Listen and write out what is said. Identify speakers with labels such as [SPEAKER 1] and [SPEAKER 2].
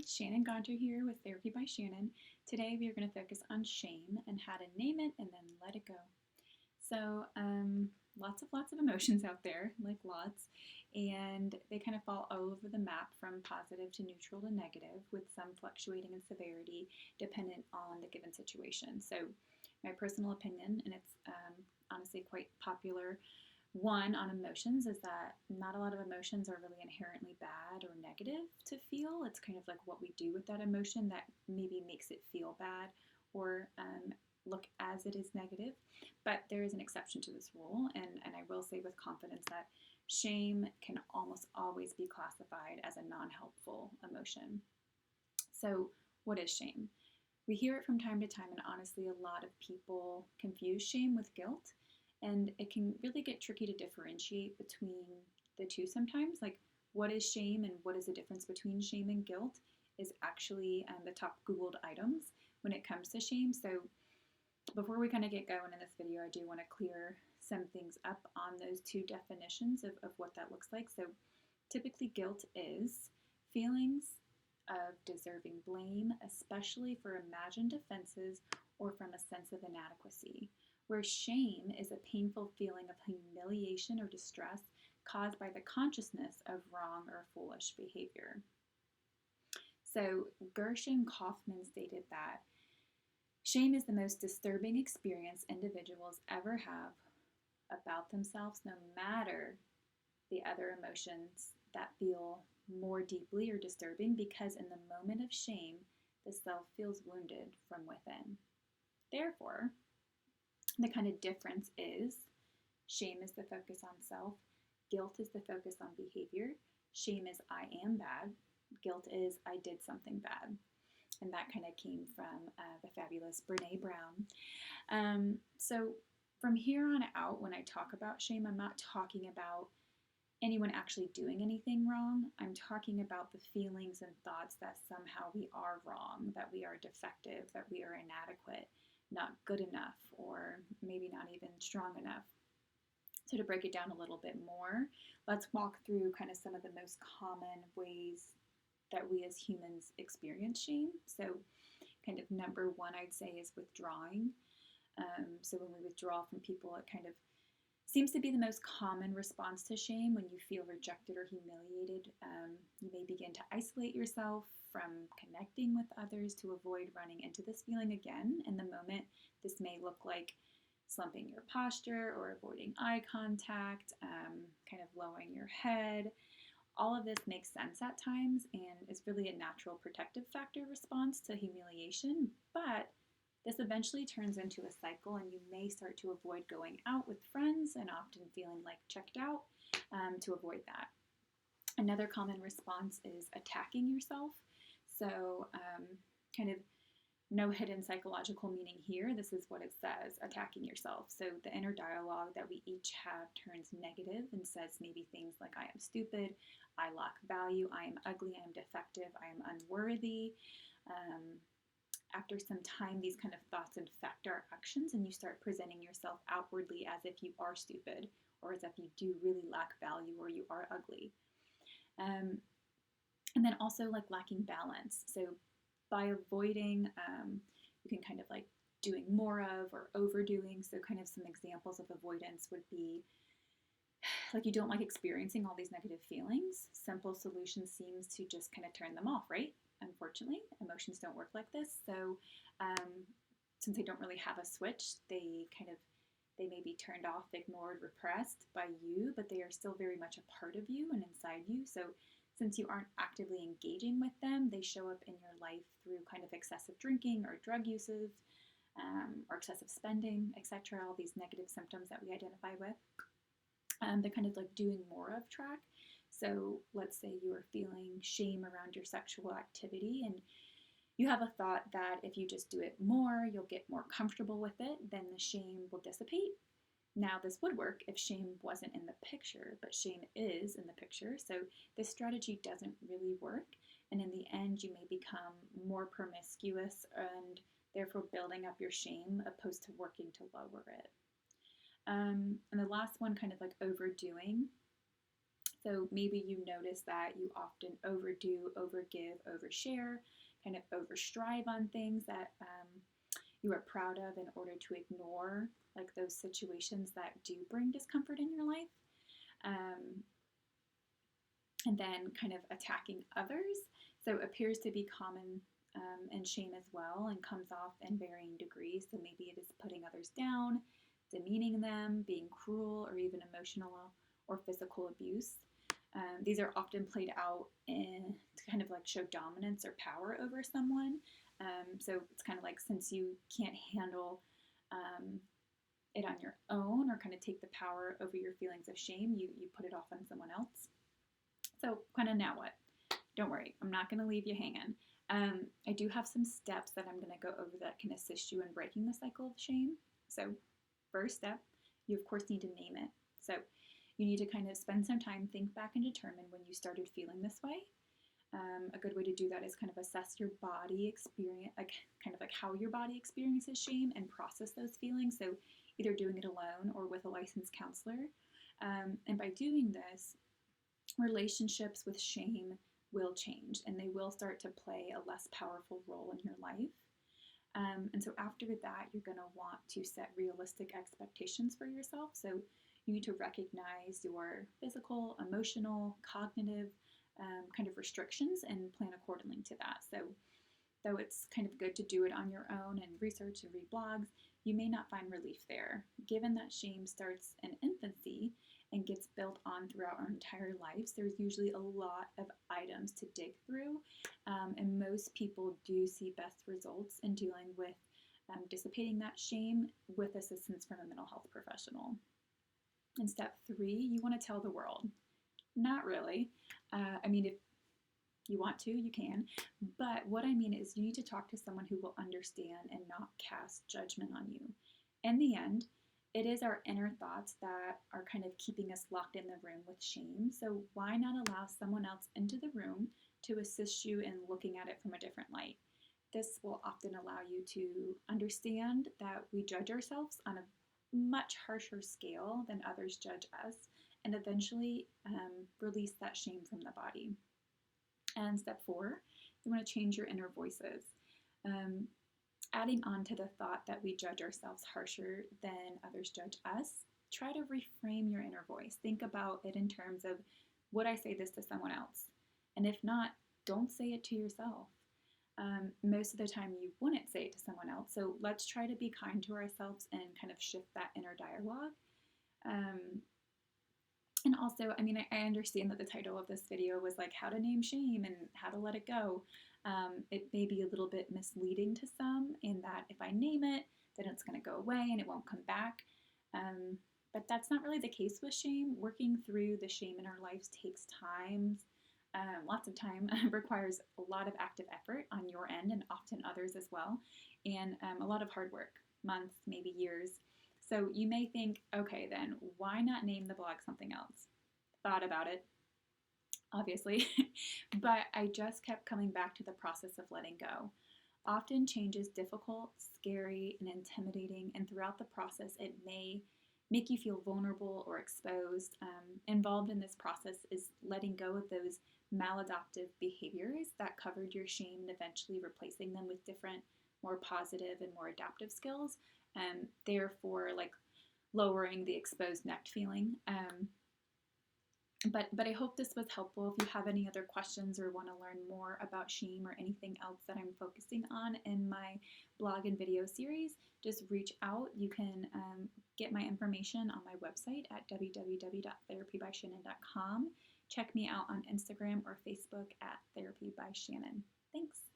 [SPEAKER 1] Shannon Gonter here with Therapy by Shannon. Today we are going to focus on shame and how to name it and then let it go. So, lots of emotions out there, like lots, and they kind of fall all over the map from positive to neutral to negative, with some fluctuating in severity dependent on the given situation. So, my personal opinion, and it's honestly quite popular one on emotions, is that not a lot of emotions are really inherently bad or negative to feel. It's kind of like what we do with that emotion that maybe makes it feel bad or look as it is negative. But there is an exception to this rule, and I will say with confidence that shame can almost always be classified as a non helpful emotion. So, what is shame? We hear it from time to time, and honestly, a lot of people confuse shame with guilt, and it can really get tricky to differentiate between the two sometimes. Like, what is shame and what is the difference between shame and guilt is actually the top Googled items when it comes to shame. So, before we kind of get going in this video, I do want to clear some things up on those two definitions of what that looks like. So, typically, guilt is feelings of deserving blame, especially for imagined offenses or from a sense of inadequacy, where shame is a painful feeling of humiliation or distress caused by the consciousness of wrong or foolish behavior. So, Gershon Kaufman stated that shame is the most disturbing experience individuals ever have about themselves, no matter the other emotions that feel more deeply or disturbing, because in the moment of shame, the self feels wounded from within. Therefore, the kind of difference is shame is the focus on self, guilt is the focus on behavior. Shame is I am bad, guilt is I did something bad. And that kind of came from the fabulous Brene Brown. So from here on out, when I talk about shame, I'm not talking about anyone actually doing anything wrong. I'm talking about the feelings and thoughts that somehow we are wrong, that we are defective, that we are inadequate, not good enough, or maybe not even strong enough. So, to break it down a little bit more, let's walk through kind of some of the most common ways that we as humans experience shame. So, kind of number one, I'd say, is withdrawing. So, when we withdraw from people, it kind of seems to be the most common response to shame. When you feel rejected or humiliated, you may begin to isolate yourself from connecting with others to avoid running into this feeling again. In the moment, this may look like slumping your posture or avoiding eye contact, kind of lowering your head. All of this makes sense at times and is really a natural protective factor response to humiliation, but this eventually turns into a cycle, and you may start to avoid going out with friends and often feeling like checked out to avoid that. Another common response is attacking yourself. So, kind of no hidden psychological meaning here. This is what it says, attacking yourself. So, the inner dialogue that we each have turns negative and says maybe things like, I am stupid, I lack value, I am ugly, I am defective, I am unworthy. After some time, these kind of thoughts infect our actions, and you start presenting yourself outwardly as if you are stupid, or as if you do really lack value, or you are ugly. Um, and then also like lacking balance. So by avoiding, you can kind of like doing more of or overdoing. So kind of some examples of avoidance would be like you don't like experiencing all these negative feelings. Simple solution seems to just kind of turn them off, right? Unfortunately, emotions don't work like this. So since they don't really have a switch, they may be turned off, ignored, repressed by you, but they are still very much a part of you and inside you. So since you aren't actively engaging with them, they show up in your life through kind of excessive drinking or drug uses, or excessive spending, etc. All these negative symptoms that we identify with. They're kind of like doing more of track. So let's say you are feeling shame around your sexual activity, and you have a thought that if you just do it more, you'll get more comfortable with it, then the shame will dissipate. Now, this would work if shame wasn't in the picture, but shame is in the picture. So this strategy doesn't really work. And in the end, you may become more promiscuous and therefore building up your shame opposed to working to lower it. And the last one, kind of like overdoing. So maybe you notice that you often overdo, overgive, overshare, kind of overstrive on things that you are proud of in order to ignore like those situations that do bring discomfort in your life. Um, and then kind of attacking others. So appears to be common in shame as well and comes off in varying degrees. So maybe it is putting others down, demeaning them, being cruel, or even emotional or physical abuse. These are often played out in to kind of like show dominance or power over someone. So it's kind of like since you can't handle it on your own or kind of take the power over your feelings of shame, you put it off on someone else. So kind of now what? Don't worry, I'm not going to leave you hanging. I do have some steps that I'm going to go over that can assist you in breaking the cycle of shame. So first step, you of course need to name it. So you need to kind of spend some time, think back and determine when you started feeling this way. A good way to do that is kind of assess your body experience, like kind of like how your body experiences shame and process those feelings. So either doing it alone or with a licensed counselor. And by doing this, relationships with shame will change and they will start to play a less powerful role in your life. And so after that, you're going to want to set realistic expectations for yourself. So you need to recognize your physical, emotional, cognitive kind of restrictions and plan accordingly to that. So though it's kind of good to do it on your own and research and read blogs, you may not find relief there. Given that shame starts in infancy and gets built on throughout our entire lives, there's usually a lot of items to dig through, and most people do see best results in dealing with dissipating that shame with assistance from a mental health professional. In step 3, you want to tell the world. Not really. I mean, if you want to, you can. But what I mean is you need to talk to someone who will understand and not cast judgment on you. In the end, it is our inner thoughts that are kind of keeping us locked in the room with shame. So why not allow someone else into the room to assist you in looking at it from a different light? This will often allow you to understand that we judge ourselves on a much harsher scale than others judge us, and eventually release that shame from the body. And step 4, you want to change your inner voices. Adding on to the thought that we judge ourselves harsher than others judge us, try to reframe your inner voice. Think about it in terms of, would I say this to someone else? And if not, don't say it to yourself. Most of the time you wouldn't say it to someone else. So let's try to be kind to ourselves and kind of shift that inner dialogue. And also, I mean, I understand that the title of this video was like how to name shame and how to let it go. It may be a little bit misleading to some in that if I name it, then it's going to go away and it won't come back. But that's not really the case with shame. Working through the shame in our lives takes time, lots of time, requires a lot of active effort on your end and often others as well, and a lot of hard work, months, maybe years. So you may think, okay, then why not name the blog something else? Thought about it, obviously, but I just kept coming back to the process of letting go. Often change is difficult, scary, and intimidating, and throughout the process, it may make you feel vulnerable or exposed. Involved in this process is letting go of those maladaptive behaviors that covered your shame and eventually replacing them with different, more positive and more adaptive skills, and therefore like lowering the exposed neck feeling. But I hope this was helpful. If you have any other questions or want to learn more about shame or anything else that I'm focusing on in my blog and video series, just reach out. You can get my information on my website at www.therapybyshannon.com. Check me out on Instagram or Facebook at Therapy by Shannon. Thanks.